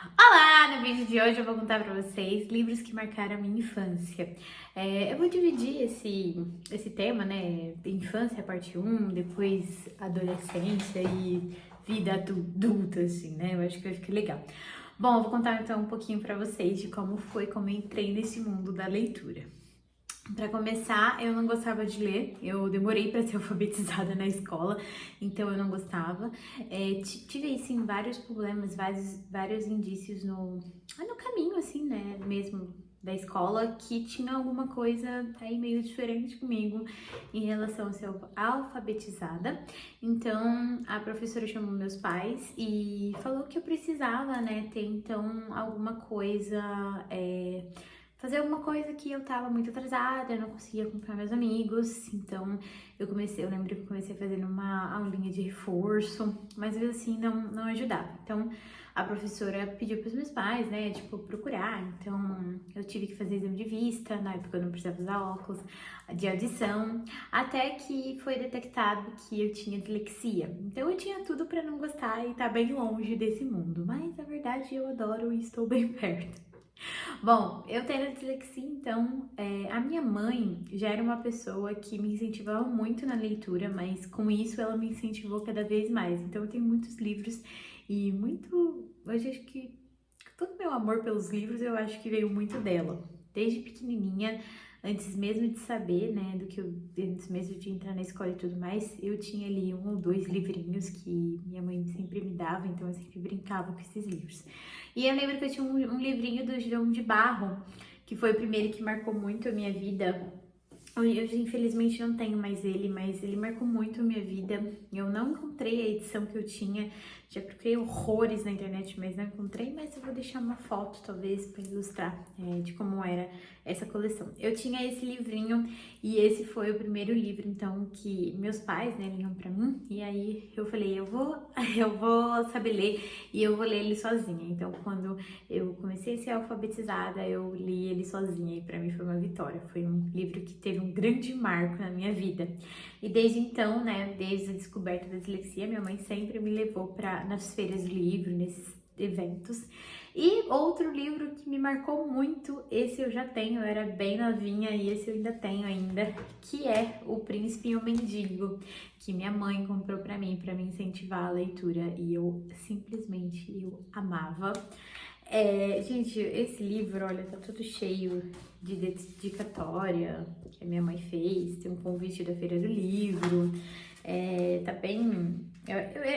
Olá! No vídeo de hoje eu vou contar pra vocês livros que marcaram a minha infância. Eu vou dividir esse tema, né? Infância, parte um, depois adolescência e vida adulta, assim, né? Eu acho que vai ficar legal. Bom, eu vou contar então um pouquinho pra vocês de como eu entrei nesse mundo da leitura. Para começar, eu não gostava de ler, eu demorei para ser alfabetizada na escola, então eu não gostava. Tive, assim, vários problemas, vários indícios no caminho, assim, né, mesmo da escola, que tinha alguma coisa aí meio diferente comigo em relação a ser alfabetizada. Então, a professora chamou meus pais e falou que eu precisava, né, ter, então, alguma coisa... fazer alguma coisa que eu tava muito atrasada, eu não conseguia acompanhar meus amigos, então eu lembro que eu comecei fazendo uma aulinha de reforço, mas mesmo assim não ajudava. Então a professora pediu para os meus pais, né, tipo, procurar, então eu tive que fazer exame de vista, na época eu não precisava usar óculos, de audição, até que foi detectado que eu tinha dislexia. Então eu tinha tudo para não gostar e estar bem longe desse mundo, mas na verdade eu adoro e estou bem perto. Bom, eu tendo dislexia, então, a minha mãe já era uma pessoa que me incentivava muito na leitura, mas com isso ela me incentivou cada vez mais. Então, eu tenho muitos livros e hoje acho que todo meu amor pelos livros eu acho que veio muito dela. Desde pequenininha, antes mesmo de saber, né, antes mesmo de entrar na escola e tudo mais, eu tinha ali um ou dois livrinhos que minha mãe sempre me dava, então eu sempre brincava com esses livros. E eu lembro que eu tinha um livrinho do João de Barro, que foi o primeiro que marcou muito a minha vida. Hoje, infelizmente, não tenho mais ele, mas ele marcou muito a minha vida. Eu não encontrei a edição que eu tinha, já procurei horrores na internet, mas não encontrei. Mas eu vou deixar uma foto, talvez, para ilustrar de como era essa coleção. Eu tinha esse livrinho e esse foi o primeiro livro, então, que meus pais, né, liam para mim. E aí eu falei, eu vou saber ler e eu vou ler ele sozinha. Então, quando eu comecei a ser alfabetizada, eu li ele sozinha e para mim foi uma vitória. Foi um livro que teve um grande marco na minha vida. E desde então, né, desde a descoberta da dislexia, minha mãe sempre me levou para nas feiras de livro, nesses eventos. E outro livro que me marcou muito, esse eu já tenho, eu era bem novinha e esse eu ainda tenho ainda, que é O Príncipe e o Mendigo, que minha mãe comprou para mim incentivar a leitura e eu simplesmente eu amava. Gente, esse livro, olha, tá todo cheio de dedicatória que a minha mãe fez, tem um convite da Feira do Livro, tá bem...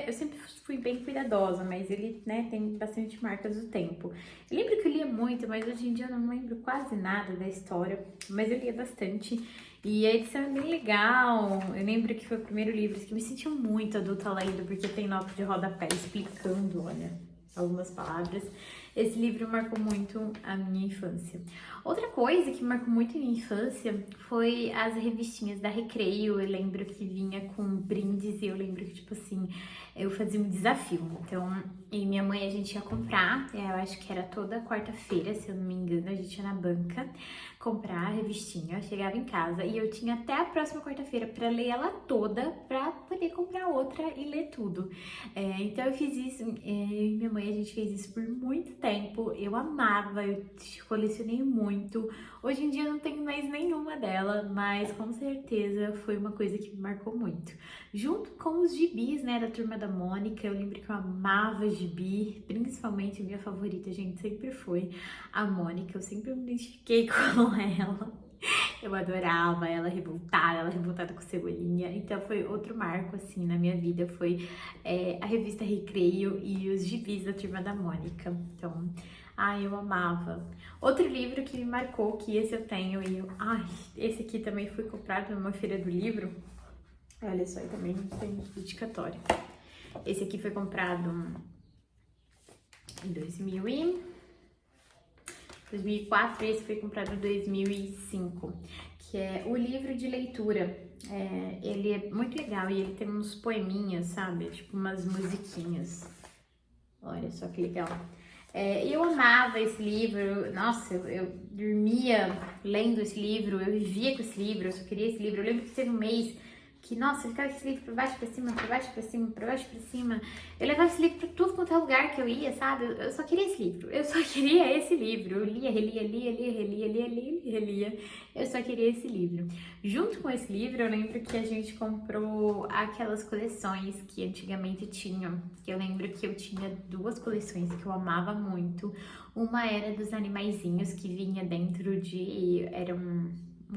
Eu sempre fui bem cuidadosa, mas ele, né, tem bastante marcas do tempo. Eu lembro que eu lia muito, mas hoje em dia eu não lembro quase nada da história, mas eu lia bastante. E a edição é bem legal. Eu lembro que foi o primeiro livro que eu me senti muito adulta lendo, porque tem nota de rodapé explicando, olha, algumas palavras. Esse livro marcou muito a minha infância. Outra coisa que marcou muito a minha infância foi as revistinhas da Recreio. Eu lembro que vinha com brindes e eu lembro que, tipo assim, eu fazia um desafio. Então, e minha mãe a gente ia comprar, eu acho que era toda quarta-feira, se eu não me engano, a gente ia na banca comprar a revistinha. Eu chegava em casa e eu tinha até a próxima quarta-feira para ler ela toda, para poder comprar outra e ler tudo. Então eu fiz isso, eu e minha mãe a gente fez isso por muito tempo. Eu amava, eu colecionei muito. Hoje em dia eu não tenho mais nenhuma dela, mas com certeza foi uma coisa que me marcou muito. Junto com os gibis, né, da Turma da Mônica, eu lembro que eu amava gibi, principalmente a minha favorita, gente, sempre foi a Mônica. Eu sempre me identifiquei com ela. Eu adorava ela revoltada com Cebolinha. Então foi outro marco, assim, na minha vida. Foi a revista Recreio e os gibis da Turma da Mônica. Então, ai, eu amava. Outro livro que me marcou, que esse eu tenho, esse aqui também foi comprado numa feira do livro. Olha só, e também tem dedicatória. Esse aqui foi comprado em 2004, esse foi comprado em 2005, que é o livro de leitura. Ele é muito legal e ele tem uns poeminhas, sabe? Tipo umas musiquinhas. Olha só que legal. Eu amava esse livro, nossa, eu dormia lendo esse livro, eu vivia com esse livro, eu só queria esse livro. Eu lembro que teve um mês que, nossa, eu ficava com esse livro pra baixo, pra cima, pra baixo, pra cima, pra baixo, pra cima. Eu levava esse livro pra tudo quanto é lugar que eu ia, sabe? Eu só queria esse livro. Eu só queria esse livro. Eu lia, relia, lia, lia, relia, lia, lia, relia. Eu só queria esse livro. Junto com esse livro, eu lembro que a gente comprou aquelas coleções que antigamente tinham. Eu lembro que eu tinha 2 coleções que eu amava muito. Uma era dos animaizinhos que vinha dentro de... Era um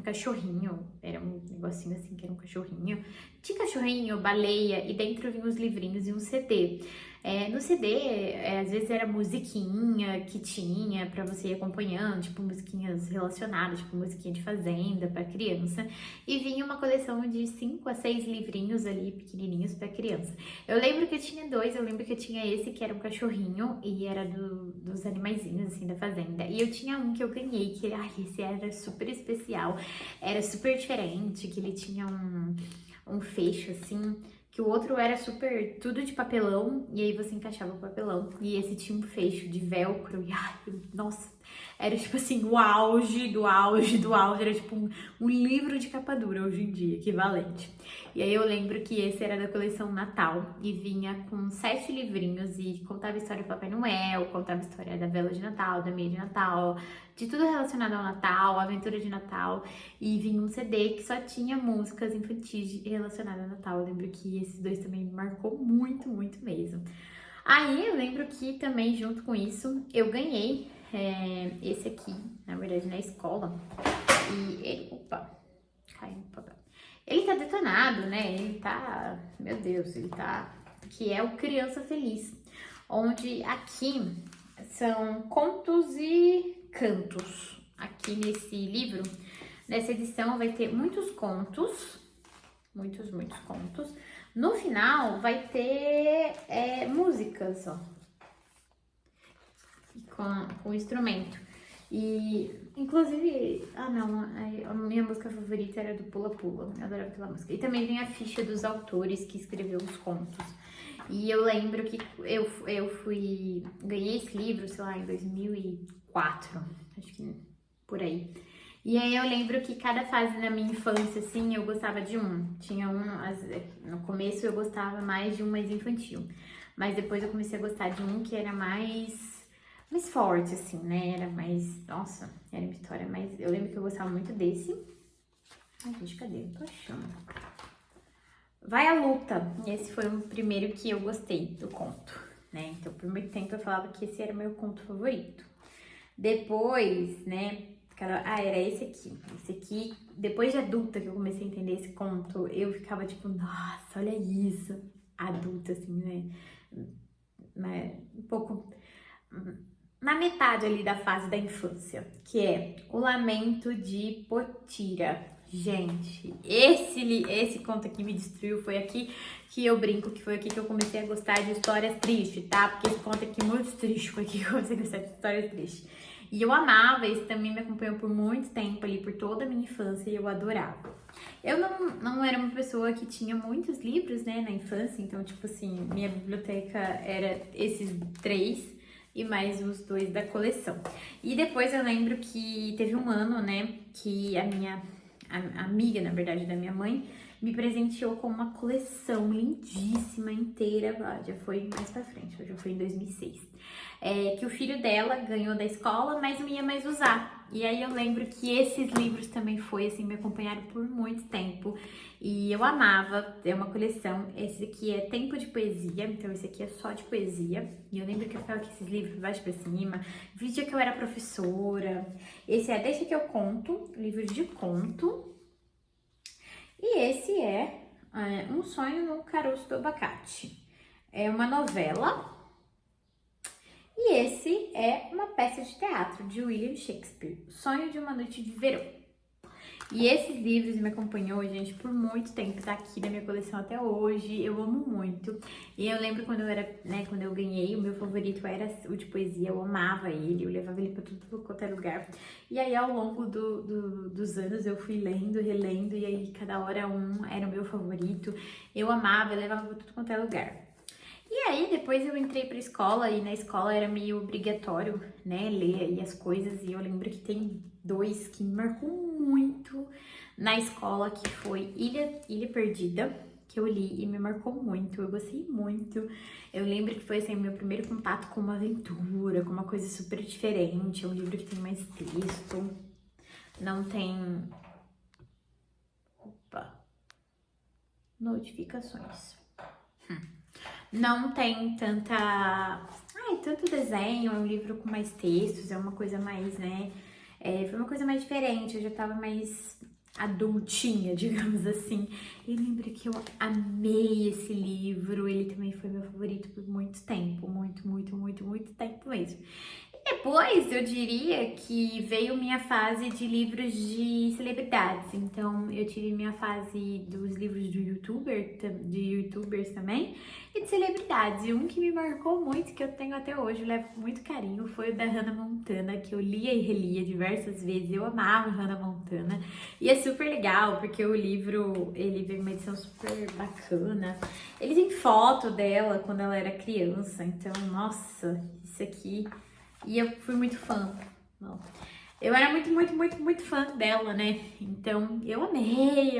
cachorrinho, era um negocinho assim que era um cachorrinho. Tinha cachorrinho, baleia, e dentro vinha os livrinhos e um CD. No CD, às vezes era musiquinha que tinha pra você ir acompanhando, tipo musiquinhas relacionadas, tipo musiquinha de fazenda pra criança. E vinha uma coleção de 5 a 6 livrinhos ali, pequenininhos pra criança. Eu lembro que eu tinha 2, eu lembro que eu tinha esse que era um cachorrinho e era dos animaizinhos, assim, da fazenda. E eu tinha um que eu ganhei, que esse era super especial, era super diferente, que ele tinha um fecho, assim, que o outro era super, tudo de papelão, e aí você encaixava o papelão, e esse tinha um fecho de velcro, e ai, nossa, era tipo assim, o auge do auge do auge, era tipo um livro de capa dura hoje em dia, equivalente. E aí eu lembro que esse era da coleção Natal, e vinha com 7 livrinhos, e contava a história do Papai Noel, contava a história da vela de Natal, da meia de Natal, de tudo relacionado ao Natal, aventura de Natal, e vinha um CD que só tinha músicas infantis relacionadas ao Natal. Eu lembro que esses 2 também me marcou muito, muito mesmo. Aí eu lembro que também junto com isso eu ganhei esse aqui, na verdade na escola, e ele, opa, caiu no papel. Ele tá detonado, né? Ele tá, meu Deus, ele tá, que é o Criança Feliz, onde aqui são contos e cantos. Aqui nesse livro, nessa edição, vai ter muitos contos, muitos contos. No final, vai ter músicas, ó, com instrumento. E, inclusive, a minha música favorita era do Pula Pula, eu adorava aquela música. E também vem a ficha dos autores que escreveu os contos. E eu lembro que ganhei esse livro, sei lá, em 2004, acho que por aí. E aí eu lembro que cada fase da minha infância, assim, eu gostava de um. No começo eu gostava mais de um mais infantil, mas depois eu comecei a gostar de um que era mais forte, assim, né? Era mais, nossa, era uma história mais... Eu lembro que eu gostava muito desse. Ai, gente, cadê? Tô achando. Vai à Luta. Esse foi o primeiro que eu gostei do conto, né? Então, por muito tempo eu falava que esse era meu conto favorito. Depois, né? Era esse aqui. Esse aqui, depois de adulta que eu comecei a entender esse conto, eu ficava tipo, nossa, olha isso. Adulta, assim, né? Um pouco na metade ali da fase da infância, que é O Lamento de Potira. Gente, esse conto aqui me destruiu, foi aqui que eu brinco, que foi aqui que eu comecei a gostar de histórias tristes, tá? Porque esse conto aqui é muito triste, foi aqui que eu comecei a gostar de histórias tristes. E eu amava, esse também me acompanhou por muito tempo ali, por toda a minha infância, e eu adorava. Eu não era uma pessoa que tinha muitos livros, né, na infância, então, tipo assim, minha biblioteca era esses 3 e mais os 2 da coleção. E depois eu lembro que teve um ano, né, que a amiga, na verdade, da minha mãe, me presenteou com uma coleção lindíssima, inteira, já foi mais pra frente, já foi em 2006, que o filho dela ganhou da escola, mas não ia mais usar. E aí eu lembro que esses livros também me acompanharam por muito tempo, e eu amava ter uma coleção. Esse aqui é Tempo de Poesia, então esse aqui é só de poesia, e eu lembro que eu ficava com esses livros de baixo pra cima, vídeo que eu era professora. Esse é Deixa Que Eu Conto, livro de conto. E esse é Um Sonho no Caroço do Abacate. É uma novela. E esse é uma peça de teatro de William Shakespeare, Sonho de uma Noite de Verão. E esses livros me acompanhou, gente, por muito tempo, tá aqui na minha coleção até hoje, eu amo muito. E eu lembro quando quando eu ganhei, o meu favorito era o de poesia, eu amava ele, eu levava ele pra tudo quanto é lugar. E aí, ao longo dos anos, eu fui lendo, relendo, e aí cada hora um era o meu favorito. Eu amava, eu levava pra tudo quanto é lugar. E E aí, depois eu entrei pra escola e na escola era meio obrigatório, né, ler aí as coisas. E eu lembro que tem dois que me marcou muito na escola, que foi Ilha Perdida, que eu li e me marcou muito, eu gostei muito. Eu lembro que foi, assim, meu primeiro contato com uma aventura, com uma coisa super diferente. É um livro que tem mais texto, não tem... Opa, notificações. Não tem tanto desenho, é um livro com mais textos, é uma coisa mais, né? Foi uma coisa mais diferente, eu já tava mais adultinha, digamos assim. E lembro que eu amei esse livro, ele também foi meu favorito por muito tempo, muito tempo mesmo. Depois, eu diria que veio minha fase de livros de celebridades. Então, eu tive minha fase dos livros de YouTubers também e de celebridades. E um que me marcou muito, que eu tenho até hoje, eu levo com muito carinho, foi o da Hannah Montana, que eu lia e relia diversas vezes. Eu amava Hannah Montana. E é super legal, porque o livro, ele vem uma edição super bacana. Ele tem foto dela quando ela era criança. Então, nossa, isso aqui... E eu fui muito fã. Não. Eu era muito fã dela, né? Então, eu amei.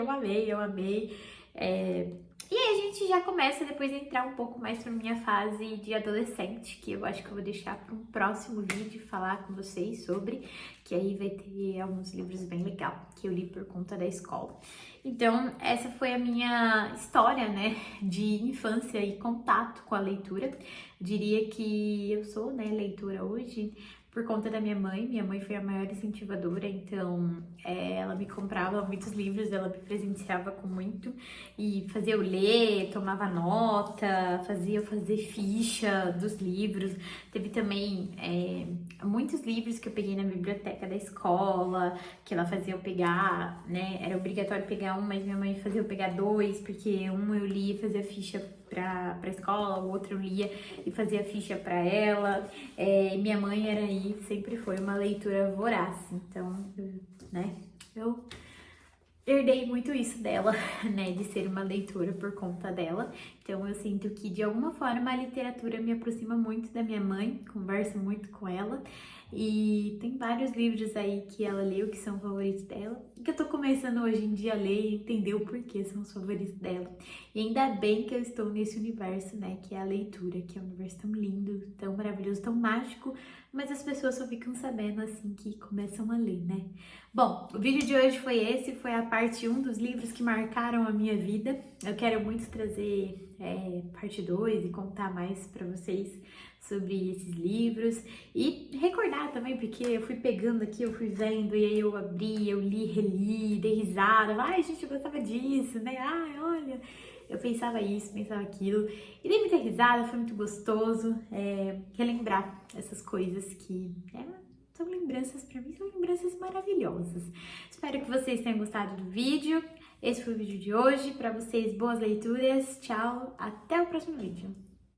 E aí a gente já começa depois a entrar um pouco mais pra minha fase de adolescente, que eu acho que eu vou deixar para um próximo vídeo falar com vocês sobre, que aí vai ter alguns livros bem legais que eu li por conta da escola. Então, essa foi a minha história, né, de infância e contato com a leitura. Diria que eu sou, né, leitora hoje por conta da minha mãe. Minha mãe foi a maior incentivadora, então ela me comprava muitos livros, ela me presenteava com muito e fazia eu ler, tomava nota, fazia eu fazer ficha dos livros. Teve também muitos livros que eu peguei na biblioteca da escola, que ela fazia eu pegar, né? Era obrigatório pegar um, mas minha mãe fazia eu pegar dois, porque um eu lia e fazia ficha pra escola, o outro eu lia e fazia ficha pra ela. Minha mãe era aí, sempre foi uma leitura voraz, então, né, eu herdei muito isso dela, né, de ser uma leitora por conta dela. Então eu sinto que de alguma forma a literatura me aproxima muito da minha mãe, converso muito com ela. E tem vários livros aí que ela leu que são favoritos dela, e que eu tô começando hoje em dia a ler e entender o porquê são os favoritos dela. E ainda bem que eu estou nesse universo, né, que é a leitura, que é um universo tão lindo, tão maravilhoso, tão mágico, mas as pessoas só ficam sabendo assim que começam a ler, né? Bom, o vídeo de hoje foi esse, foi a parte 1 dos livros que marcaram a minha vida. Eu quero muito trazer parte 2 e contar mais pra vocês sobre esses livros e recordar também, porque eu fui pegando aqui, eu fui vendo e aí eu abri, eu li, reli, dei risada, ai gente, eu gostava disso, né, ai olha, eu pensava isso, pensava aquilo e dei muita risada, foi muito gostoso relembrar essas coisas que são lembranças pra mim, são lembranças maravilhosas. Espero que vocês tenham gostado do vídeo. Esse foi o vídeo de hoje. Pra vocês, boas leituras. Tchau, até o próximo vídeo.